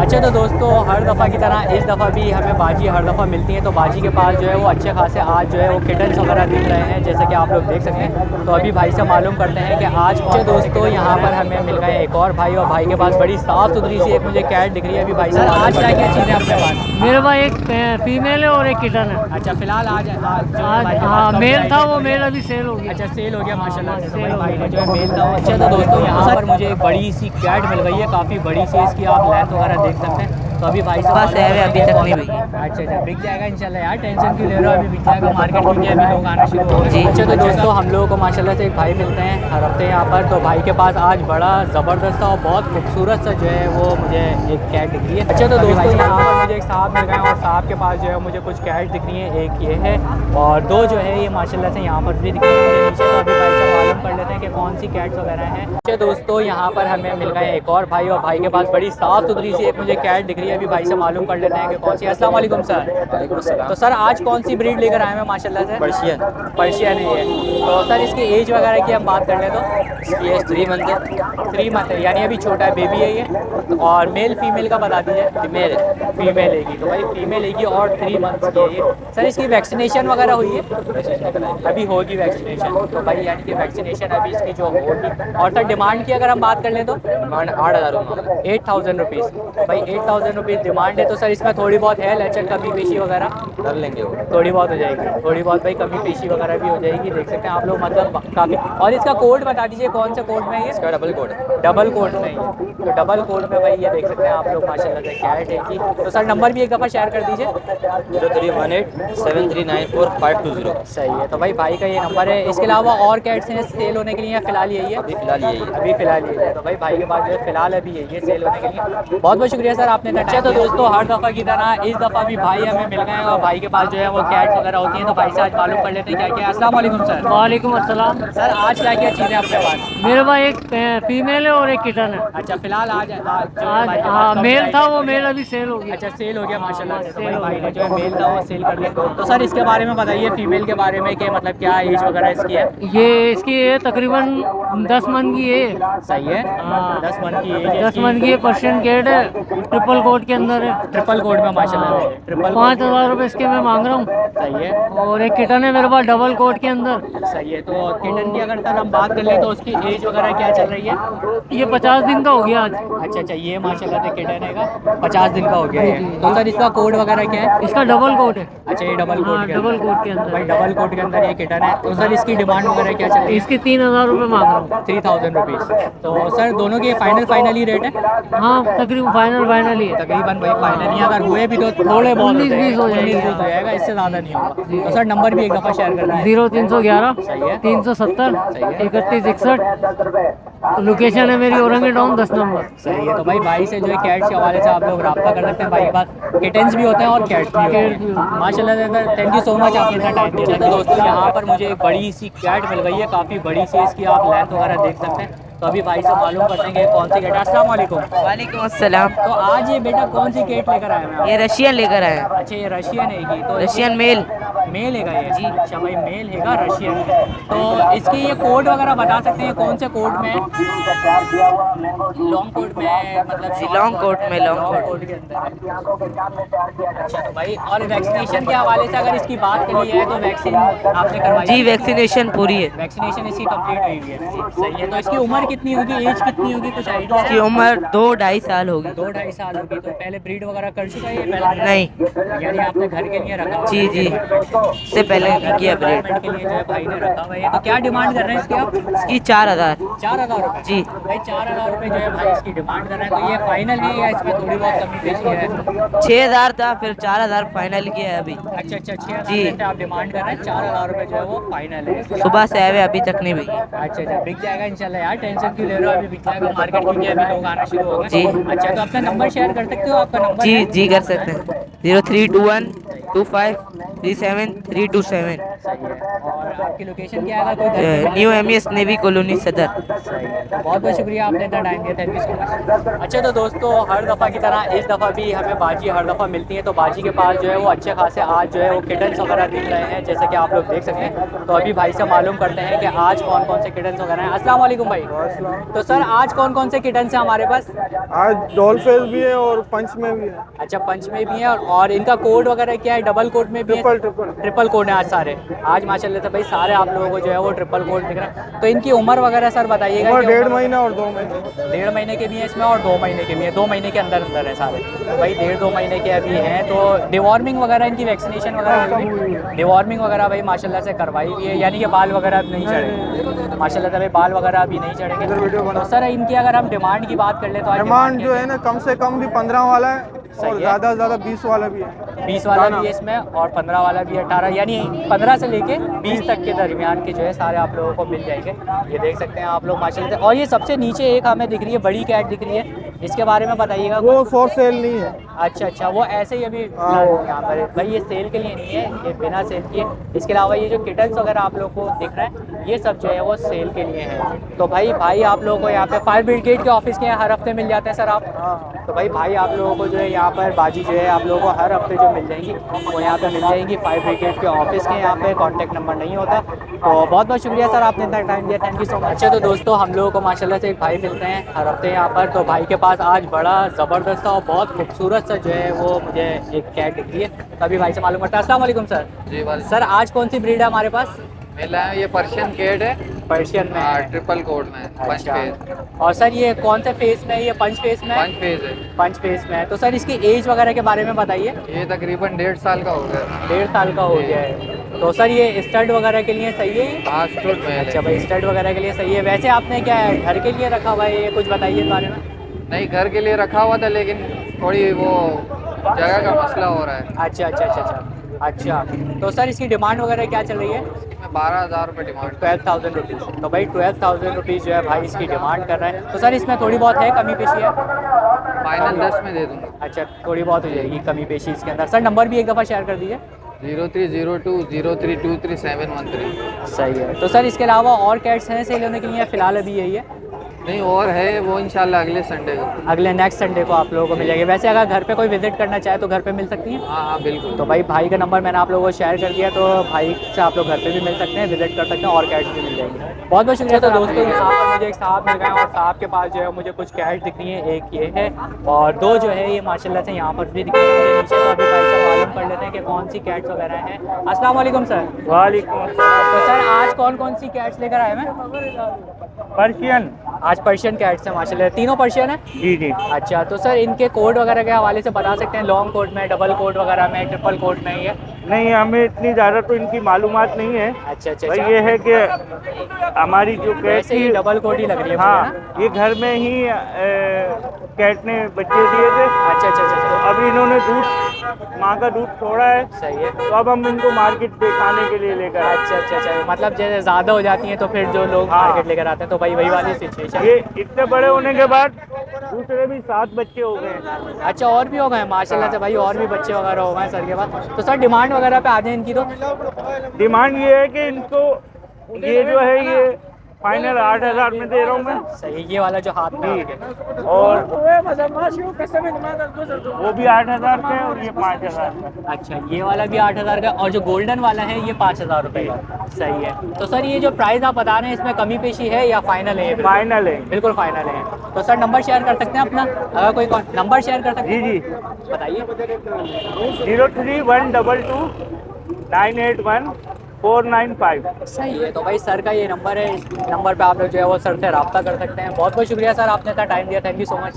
अच्छा तो दोस्तों, हर दफ़ा की तरह इस दफ़ा भी हमें बाजी हर दफ़ा मिलती हैं, तो बाजी के पास जो है वो अच्छे खासे आज जो है वो किटन्स वगैरह दिख रहे हैं, जैसे कि आप लोग देख सकते हैं। तो अभी भाई से मालूम करते हैं कि आज कौन। दोस्तों यहाँ पर हमें मिल गए एक और भाई, और भाई के पास बड़ी साफ़ सुथरी सी एक मुझे कैट दिख रही है। अभी भाई सर आज क्या क्या चीज़ें अपने पास? मेरे पास एक फीमेल है और एक किटन है। अच्छा, फिलहाल आज हाँ, मेल था, वो मेल अभी सेल हो गया। अच्छा, सेल हो गया माशाल्लाह से। तो सेल हो भाई ने गया। जो है मेल था वो। अच्छा तो दोस्तों, यहाँ पर मुझे एक बड़ी सी कैट मिल गई है, काफ़ी बड़ी सी, इसकी आप लेंथ वगैरह देख सकते हैं। तो अभी भाई साहब बस है, अभी तक नहीं बिकी। अच्छा, बिक जाएगा इंशाल्लाह यार, टेंशन क्यों ले रहे हो, अभी बिक जाएगा मार्केट में, अभी लोग आना शुरू हो गए। अच्छा तो दोस्तों, हम लोगों को माशाल्लाह से एक भाई मिलते हैं हर हफ्ते यहाँ पर। तो भाई के पास आज बड़ा ज़बरदस्त सा और बहुत खूबसूरत सा जो है वो मुझे एक कैट दिख रही है। अच्छा तो दोस्तों, यहाँ पर मुझे एक साहब मिल गए और साहब के पास जो है मुझे कुछ कैट दिख रही है। एक ये है और दो जो है ये माशाल्लाह से यहाँ पर भी दिख रही है मुझे नीचे। तो अभी भाई से मालूम कर लेते हैं कि कौन सी कैट्स वगैरह हैं। अच्छा दोस्तों, यहाँ पर हमें मिल गए एक और भाई, और भाई के पास बड़ी साफ़ सुथरी सी एक मुझे कैट दिख रही है। अभी भाई से मालूम कर लेते हैं कि कौन सी। अस्सलाम वालेकुम सर। तो सर आज कौन सी ब्रीड लेकर आए हैं माशाल्लाह से? पर्शियन है ये। तो सर इसकी एज वगैरह की हम बात कर लें तो इसकी एज 3 मंथ है। 3 मंथ है, यानी अभी छोटा है, बेबी है ये। और मेल फीमेल का बता दीजिए। फीमेल है। फीमेल है तो भाई फीमेल है और 3 मंथ्स की है ये। सर इसकी वैक्सीनेशन वगैरह हुई है? अभी होगी वैक्सीनेशन। तो भाई यानी कि वैक्सीनेशन अभी इसकी जो होगी। और सर डिमांड की अगर हम बात कर लें तो डिमांड 8,000 8000 रुपीज़। तो भाई 8000 रुपीज़ डिमांड है। तो सर इसमें थोड़ी बहुत है लचक, कमी पेशी वगैरह कर लेंगे वो। थोड़ी बहुत हो जाएगी, थोड़ी बहुत भाई कमी पेशी वगैरह भी हो जाएगी। देख सकते हैं आप लोग, मतलब काफ़ी। और इसका कोड बता दीजिए, कौन सा कोड में है ये? इसका डबल कोड है। डबल कोड में है। तो डबल कोड में भाई ये देख सकते हैं आप लोग माशाल्लाह से कैट है की। तो सर नंबर भी एक दफ़ा शेयर कर दीजिए। 03187394 सही है। तो भाई का ये नंबर है। इसके अलावा और कैट्स हैं सेल होने के लिए, फ़िलहाल यही है? अभी फिलहाल यही है। अभी फ़िलहाल ये है। तो भाई के पास जो है फ़िलहाल अभी यही है सेल होने के लिए। बहुत बहुत शुक्रिया सर आपने। अच्छा तो दोस्तों, हर दफ़ा की तरह इस दफ़ा भी भाई हमें मिल गए हैं, और भाई के पास जो है वो कैट्स वगैरह होती हैं। तो भाई से आज मालूम कर लेते हैं क्या क्या है। अस्सलाम वालेकुम सर। वालेकुम अस्सलाम। सर आज क्या क्या चीज़ें अपने पास? मेरे पास एक फीमेल है और एक किटन है। अच्छा, फ़िलहाल आज हाँ, मेल था, वो मेल अभी सेल हो गया। अच्छा, सेल हो गया माशाल्लाह से। तो सेल हो भाई गया। ने जो है मेल था वो सेल कर लिया। तो सर इसके बारे में बताइए, फीमेल के बारे में, कि मतलब क्या एज वगैरह इसकी है? ये इसकी है तकरीबन 10 मंथ की है। सही है। हाँ। 10 मंथ की एज है 10 मंथ की पर्शियन कैट है, ट्रिपल कोट के अंदर है। ट्रिपल कोड में माशाल्लाह से। ट्रिपल 5,000 रुपये इसके मैं मांग रहा हूँ। सही है। और एक किटन है मेरे पास डबल कोट के अंदर। सही है। तो किटन की अगर सर हम बात कर लें तो उसकी एज वगैरह क्या चल रही है? ये 50 दिन का हो गया आज। अच्छा, ये माशाल्लाह से किटन है 50 दिन का हो गया है। तो सर इसका कोड वगैरह क्या है? इसका डबल कोट है। अच्छा, ये डबल कोड हाँ, के डबल अंदर। कोट के अंदर। भाई डबल कोड के अंदर ये किटन है। तो सर इसकी डिमांड वगैरह क्या चल रही है? इसके 3,000 रुपये मांग रहा हूँ। 3000 रुपीज़। तो सर दोनों के फाइनल ही रेट है? हाँ, तकरीबन फाइनल ही है। तकरीबन भाई फाइनल ही, अगर हुए भी तो थोड़े बहुत 19-20 हो जाएगा। 19-20 हो जाएगा, इससे ज़्यादा नहीं होगा। तो सर नंबर भी एक दफ़ा शेयर करना है। 0311 सही है। 370 सही है। 3161। लोकेशन है मेरी औरंगे टाउन 10 नंबर। सही है। तो भाई से जो है कैट्स के हवाले से आप लोग रब्ता कर सकते हैं। भाई के पास किटन्स भी होते हैं और कैट्स भी होते हैं माशाल्लाह से। थैंक यू सो मच आपने इतना टाइम दिया। तो दोस्तों, यहाँ पर मुझे एक बड़ी सी कैट मिल गई है, काफ़ी बड़ी सी, इसकी आप लेंथ वगैरह देख सकते हैं। तो अभी भाई से मालूम करते हैं कि कौन सी कैट है। अस्सलाम वालेकुम। वालेकुम अस्सलाम। तो आज ये बेटा कौन सी कैट लेकर आए हैं? ये रशियन लेकर आए हैं। अच्छा, ये रशियन है तो रशियन मेल। मेल है ये जी? अच्छा भाई, मेल है रशियन है। तो इसकी ये कोड वगैरह बता सकते हैं कौन से कोड में? लॉन्ग कोड में, मतलब लॉन्ग कोट में, लॉन्ग कोड के अंदर है। अच्छा तो भाई, और वैक्सीनेशन के हवाले से अगर इसकी बात करी है तो वैक्सीन आपने करवाई? जी, वैक्सीनेशन पूरी है। वैक्सीनेशन इसकी कंप्लीट हुई है। सही है। तो इसकी उम्र कितनी होगी, एज कितनी होगी, कुछ आइडिया? इसकी उम्र 2-2.5 साल होगी। 2-2.5 साल होगी। तो पहले ब्रीड वगैरह कर चुका है ये पहले? नहीं। यानी आपने घर के लिए रखा हुआ है? जी जी, इससे पहले नहीं किया ब्रीड। के लिए जो है भाई ने रखा हुआ है। तो क्या डिमांड कर रहे हैं इसकी आप? इसकी 4,000। 4000 रुपये जी। भाई 4000 रुपये जो है भाई इसकी डिमांड कर रहे हैं। तो ये फाइनल है या इसमें थोड़ी बहुत कमी पेशी है? 6,000 था, फिर 4,000 फाइनल किया है अभी। अच्छा, 6000 जी। रुपये आप डिमांड कर रहे हैं, 4000 रुपये जो है वो फाइनल है। सुबह से आए हुए, अभी तक नहीं बिकी। अच्छा, बिक जाएगा इंशाल्लाह यार, टेंशन क्यों ले रहे हो, अभी बिक जाएगा मार्केट, क्योंकि अभी लोग आना शुरू हो गए। जी। अच्छा, तो अपना नंबर शेयर कर सकते हो? आपका नंबर जी है? जी कर सकते हैं। 0321 2537 सही है। और आपकी लोकेशन क्या है? कोई घर पे न्यू MES नेवी कॉलोनी सदर। सही है। तो बहुत बहुत शुक्रिया आपने इतना टाइम दिया, थैंक यू सो मच। अच्छा तो दोस्तों, हर दफ़ा की तरह इस दफ़ा भी हमें बाजी हर दफ़ा मिलती है, तो बाजी के पास जो है वो अच्छे खासे आज जो है वो किटन्स वगैरह दिख रहे हैं, जैसे कि आप लोग देख सकते हैं। तो अभी भाई से मालूम करते हैं कि आज कौन कौन से किटन्स वगैरह हैं। अस्सलाम वालेकुम भाई। तो सर आज कौन कौन से किटन्स हैं हमारे पास? आज डॉल फेस भी है और पंच में भी है। अच्छा, पंच में भी है। और इनका कोड वगैरह क्या है? डबल कोड में भी है? ट्रिपल कोड है आज सारे। आज माशाल्लाह से भाई सारे आप लोगों को जो है वो ट्रिपल कोड दिख रहा है। तो इनकी उम्र वगैरह सर बताइएगा। और 1.5 महीना और 2 महीने। 1.5 महीने के भी हैं इसमें और 2 महीने के भी हैं। 2 महीने के अंदर अंदर है सारे। तो भाई 1.5-2 महीने के अभी हैं। तो डिवॉर्मिंग वगैरह इनकी वैक्सीनेशन वगैरह हुई? डिवॉर्मिंग वगैरह भाई माशाल्लाह से करवाई भी है, यानी कि बाल वगैरह अब नहीं चढ़ेंगे माशाल्लाह से भाई, बाल वगैरह अभी नहीं चढ़ेंगे। तो सर इनकी अगर हम डिमांड की बात कर ले तो आज डिमांड जो है ना कम से कम भी 15 वाला है और ज़्यादा से ज़्यादा 20 वाला भी है। 20 वाला भी है इसमें और 15 वाला भी है। 18 यानी 15 से लेके 20 तक के दरमियान के जो है सारे आप लोगों को मिल जाएंगे। ये देख सकते हैं आप लोग माशाल्लाह से। और ये सबसे नीचे एक हमें दिख रही है, बड़ी कैट दिख रही है, इसके बारे में बताइएगा। वो फॉर सेल नहीं है। अच्छा, वो ऐसे ही अभी यहाँ पर भाई ये सेल के लिए नहीं है, ये बिना सेल किए। इसके अलावा ये जो किटन्स वगैरह आप लोग को दिख रहा है, ये सब जो है वो सेल के लिए है। तो भाई आप लोगों को यहाँ पे फायर ब्रिगेड के ऑफिस के हर हफ्ते मिल जाते हैं सर आप? तो भाई आप लोगों को जो है यहाँ पर बाजी जो है आप लोगों को हर हफ्ते जो मिल जाएंगी वो यहाँ पे मिल जाएंगी फायर ब्रिगेड के ऑफिस के। यहाँ पे कॉन्टैक्ट नंबर नहीं होता। तो बहुत बहुत शुक्रिया सर, आपने इतना टाइम दिया, थैंक यू सो मच। अच्छा तो दोस्तों, हम लोगों को माशाल्लाह से एक भाई मिलते हैं हर हफ्ते यहाँ पर। तो भाई के पास आज बड़ा ज़बरदस्त और बहुत खूबसूरत सा जो है वो मुझे एक कैट दिख रही है। तो अभी भाई से मालूम करता है। अस्सलाम वालेकुम सर। जी वाले सर आज कौन सी ब्रीड है हमारे पास? मिला है, ये पर्शियन केट है। पर्शियन में है। ट्रिपल कोड में पंच अच्छा। फेस। और सर ये कौन से फेस में है? ये पंच फेस में है? पंच फेस है। पंच फेस में है। तो सर इसकी एज वगैरह के बारे में बताइए। ये तकरीबन 1.5 साल का हो गया। 1.5 साल का हो गया है। तो सर ये स्टड वगैरह के लिए सही है? हाँ, स्टूड में अच्छा भाई, स्टड वगैरह के लिए सही है। वैसे आपने क्या है घर के लिए रखा हुआ है? ये कुछ बताइए इस बारे में। नहीं, घर के लिए रखा हुआ था, लेकिन थोड़ी वो जगह का मसला हो रहा है। अच्छा। तो सर इसकी डिमांड वगैरह क्या चल रही है? इसमें 12,000 रुपये डिमांड। 12,000 रुपीज़। तो भाई 12,000 रुपीज़ जो है भाई इसकी डिमांड कर रहा है। तो सर इसमें थोड़ी बहुत है कमी पेशी है? फाइनल 10 में दे दूँगा। अच्छा, थोड़ी बहुत हो जाएगी कमी पेशी इसके अंदर। सर नंबर भी एक दफ़ा शेयर कर दीजिए। 0302032313। सही है। तो सर इसके अलावा और कैट्स हैं सेल होने के लिए? फ़िलहाल अभी यही है? नहीं, और है वो इंशाल्लाह अगले संडे को। अगले नेक्स्ट संडे को आप लोगों को मिल जाएगी। वैसे अगर घर पे कोई विजिट करना चाहे तो घर पे मिल सकती हैं? हाँ बिल्कुल। तो भाई का नंबर मैंने आप लोगों को शेयर कर दिया, तो भाई से आप लोग घर पे भी मिल सकते हैं, विजिट कर सकते हैं और कैट्स भी मिल जाएंगी। बहुत बहुत शुक्रिया। तो दोस्तों यहाँ पर मुझे एक साहब मिल गए और साहब के पास जो है मुझे कुछ कैट्स दिख रही हैं। एक ये है और 2 जो है ये माशाल्लाह से यहाँ पर भी दिख रही है नीचे। तो अभी भाई से मालूम कर लेते हैं कि कौन सी कैट्स वगैरह हैं। अस्सलाम वालेकुम सर। वालेकुम। तो सर आज कौन कौन सी कैट्स लेकर आए हैं? पर्शियन। आज पर्शियन कैट्स हैं माशाल्लाह। तीनों पर्शियन है? जी। अच्छा, तो सर इनके कोड वगैरह के हवाले से बता सकते हैं? लॉन्ग कोड में, डबल कोड वगैरह में, ट्रिपल कोड में ये? नहीं, हमें इतनी ज़्यादा तो इनकी मालूमात नहीं है। अच्छा। भाई ये है कि हमारी जो कैट वैसे ही थी, डबल कोड ही लग रही है मुझे हाँ, ना? ये घर में ही कैट ने बच्चे दिए थे। अच्छा। अभी इन्होंने माँ का दूध छोड़ा है, सही है। तो अब हम इनको मार्केट दिखाने के लिए लेकर आए। अच्छा। मतलब जैसे ज़्यादा हो जाती हैं तो फिर जो लोग हाँ। मार्केट लेकर आते हैं, तो भाई वही वाली सिचुएशन। ये इतने बड़े होने के बाद दूसरे भी 7 बच्चे हो गए। अच्छा, और भी हो गए माशाल्लाह से भाई, और भी बच्चे वगैरह हो गए सर के बाद। तो सर डिमांड वगैरह पे आ जाए इनकी? तो डिमांड ये है कि इनको ये जो है ये फाइनल 8,000 में दे रहा हूँ मैं। सही, ये वाला जो हाथ में है। और वो भी 8,000 का है और ये 5,000 का। अच्छा, ये वाला भी 8,000 का और जो गोल्डन वाला है ये 5,000 रुपये का। सही है। तो सर ये जो प्राइस आप बता रहे हैं इसमें कमी पेशी है या फाइनल है? फाइनल है। बिल्कुल फाइनल है। तो सर नंबर शेयर कर सकते हैं अपना? अगर कोई नंबर शेयर कर सकते हैं? जी। बताइए। 03122981 495। सही है। तो भाई सर का ये नंबर है, इस नंबर पे आप लोग जो है वो सर से रब्ता कर सकते हैं। बहुत बहुत शुक्रिया सर, आपने इतना टाइम दिया, थैंक यू सो मच।